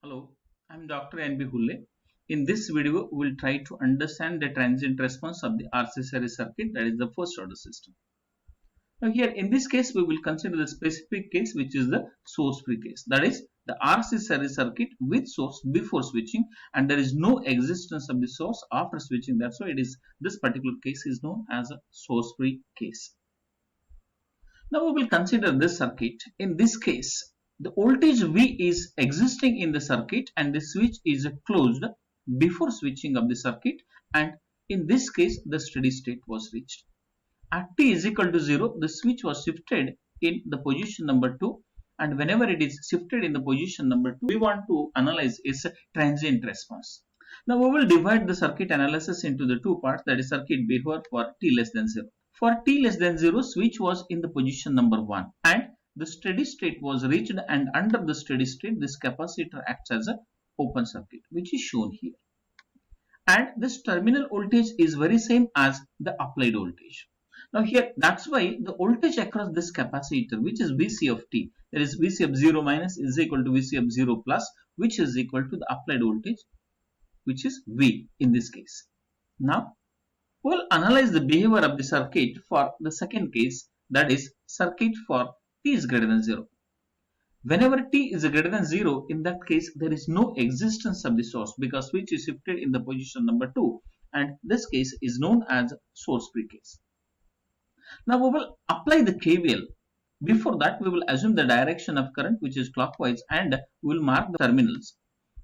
Hello, I'm Dr. N.B. Hulle. In this video, we will try to understand the transient response of the RC series circuit, that is the first order system. Now here in this case, we will consider the specific case which is the source free case. That is the RC series circuit with source before switching, and there is no existence of the source after switching. That's why this particular case is known as a source free case. Now we will consider this circuit. In this case, the voltage V is existing in the circuit and the switch is closed before switching of the circuit, and in this case the steady state was reached. At t is equal to 0, the switch was shifted in the position number 2, and whenever it is shifted in the position number 2, we want to analyze its transient response. Now we will divide the circuit analysis into the two parts, that is circuit behavior for t less than 0. For t less than 0, switch was in the position number 1 and the steady state was reached, and under the steady state this capacitor acts as an open circuit, which is shown here. And this terminal voltage is very same as the applied voltage. Now here that's why the voltage across this capacitor, which is Vc of t, that is Vc of 0 minus is equal to Vc of 0 plus, which is equal to the applied voltage, which is V in this case. Now we'll analyze the behavior of the circuit for the second case, that is circuit for t is greater than 0. Whenever t is greater than 0, in that case there is no existence of the source because switch is shifted in the position number 2, and this case is known as source free case. Now we will apply the KVL. Before that, we will assume the direction of current, which is clockwise, and we will mark the terminals.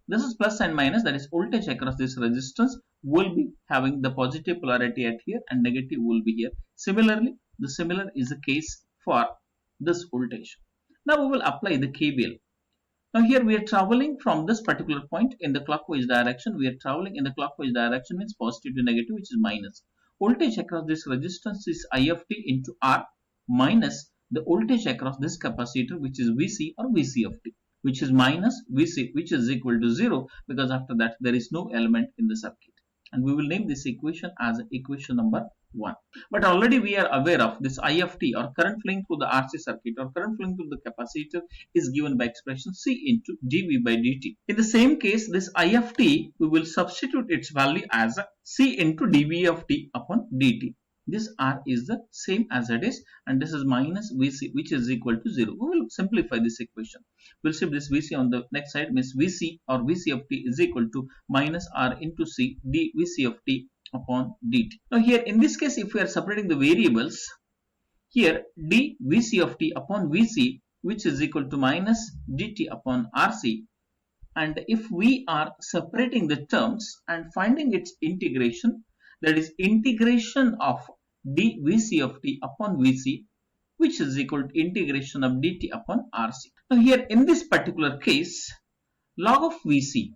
This is plus and minus, that is voltage across this resistance will be having the positive polarity at here and negative will be here. Similarly, the similar is the case for this voltage. Now we will apply the KVL. Now here we are traveling from this particular point in the clockwise direction. We are traveling in the clockwise direction means positive to negative, which is minus. Voltage across this resistance is I of t into R minus the voltage across this capacitor, which is Vc or Vc of t, which is minus Vc, which is equal to 0 because after that there is no element in the circuit. And we will name this equation as equation number 1. But already we are aware of this I of t, or current flowing through the RC circuit or current flowing through the capacitor, is given by expression C into dV by dt. In the same case, this I of t, we will substitute its value as C into dV of t upon dt. This R is the same as it is, and this is minus Vc, which is equal to 0. We will simplify this equation. We'll shift this Vc on the next side, means Vc or Vc of t is equal to minus R into C dVc of t upon dt. Now here in this case, if we are separating the variables, here dVc of t upon Vc, which is equal to minus dt upon Rc, and if we are separating the terms and finding its integration, that is integration of dVc of t upon Vc, which is equal to integration of dt upon Rc. Now here in this particular case, log of Vc,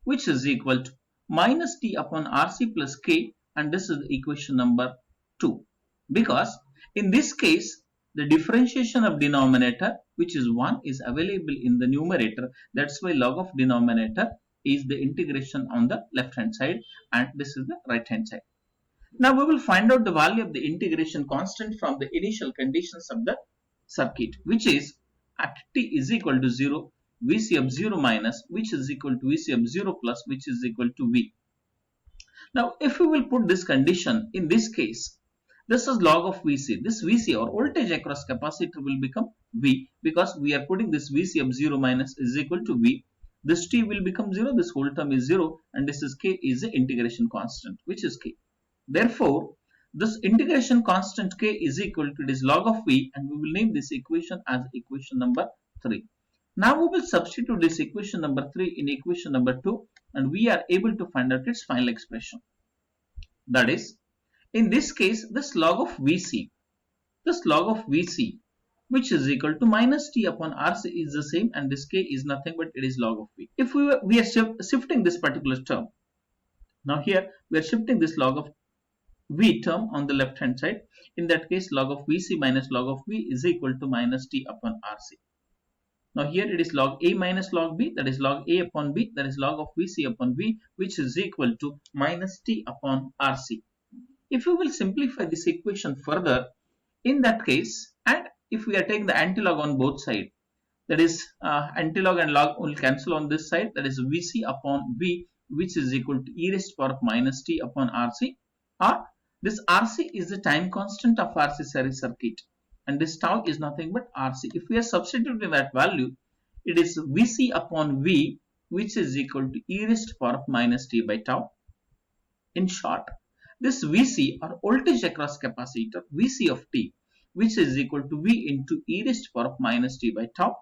which is equal to minus t upon Rc plus k, and this is the equation number 2, because in this case the differentiation of denominator, which is 1, is available in the numerator. That's why log of denominator is the integration on the left hand side and this is the right hand side. Now we will find out the value of the integration constant from the initial conditions of the circuit, which is at t is equal to 0, Vc of 0 minus, which is equal to Vc of 0 plus, which is equal to V. Now if we will put this condition in this case, this is log of Vc. This Vc or voltage across capacitor will become V, because we are putting this Vc of 0 minus is equal to V. This t will become 0, this whole term is 0, and this is k is the integration constant, which is k. Therefore, this integration constant k is equal to this log of V, and we will name this equation as equation number 3. Now we will substitute this equation number 3 in equation number 2, and we are able to find out its final expression. That is, in this case, this log of Vc, which is equal to minus t upon Rc, is the same, and this k is nothing but it is log of V. If we are shifting this particular term, now here we are shifting this log of V term on the left hand side. In that case, log of Vc minus log of V is equal to minus t upon Rc. Now here it is log A minus log B, that is log A upon B, that is log of Vc upon V, which is equal to minus t upon Rc. If we will simplify this equation further, in that case, and if we are taking the antilog on both sides, That is antilog and log will cancel on this side. That is Vc upon V, which is equal to e raised to power of minus t upon Rc. Or this Rc is the time constant of RC series circuit, and this tau is nothing but Rc. If we are substituting that value, it is Vc upon V, which is equal to e raised to power of minus t by tau. In short, this Vc or voltage across capacitor Vc of t, which is equal to V into e raised to power of minus t by tau,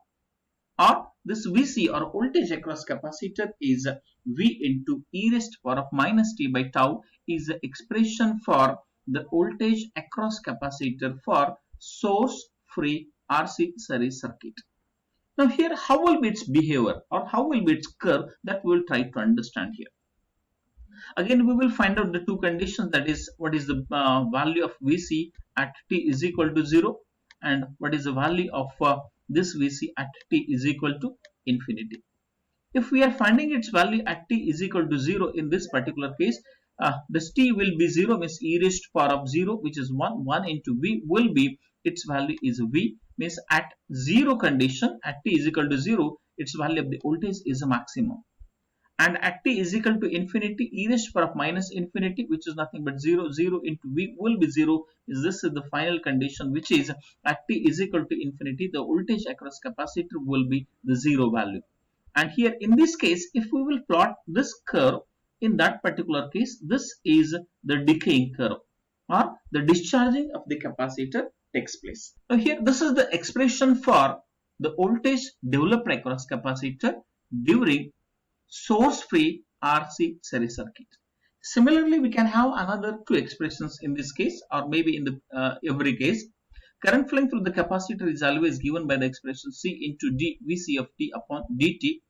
or this Vc or voltage across capacitor is V into e raised to power of minus t by tau, is the expression for the voltage across capacitor for source free RC series circuit. Now here, how will be its behavior or how will be its curve, that we will try to understand here. Again, we will find out the two conditions, that is what is the value of Vc at t is equal to 0 and what is the value of this Vc at t is equal to infinity. If we are finding its value at t is equal to 0 in this particular case, this t will be 0, means e raised to power of 0, which is 1 into V will be, its value is V, means at 0 condition, at t is equal to 0, its value of the voltage is a maximum. And at t is equal to infinity, e raised to power of minus infinity, which is nothing but 0, 0 into V will be 0, is this is the final condition, which is at t is equal to infinity, the voltage across capacitor will be the 0 value. And here in this case, if we will plot this curve, in that particular case, this is the decaying curve or the discharging of the capacitor takes place. Now here, this is the expression for the voltage developed across capacitor during source free RC series circuit. Similarly, we can have another two expressions in this case, or maybe in the every case. Current flowing through the capacitor is always given by the expression C into d Vc of t upon dt,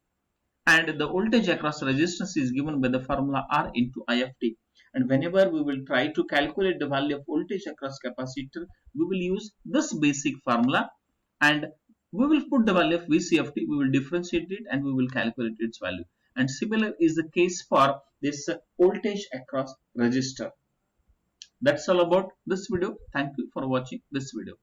and the voltage across resistance is given by the formula R into I of t. And whenever we will try to calculate the value of voltage across capacitor, we will use this basic formula and we will put the value of Vc of t, we will differentiate it and we will calculate its value. And similar is the case for this voltage across resistor. That's all about this video. Thank you for watching this video.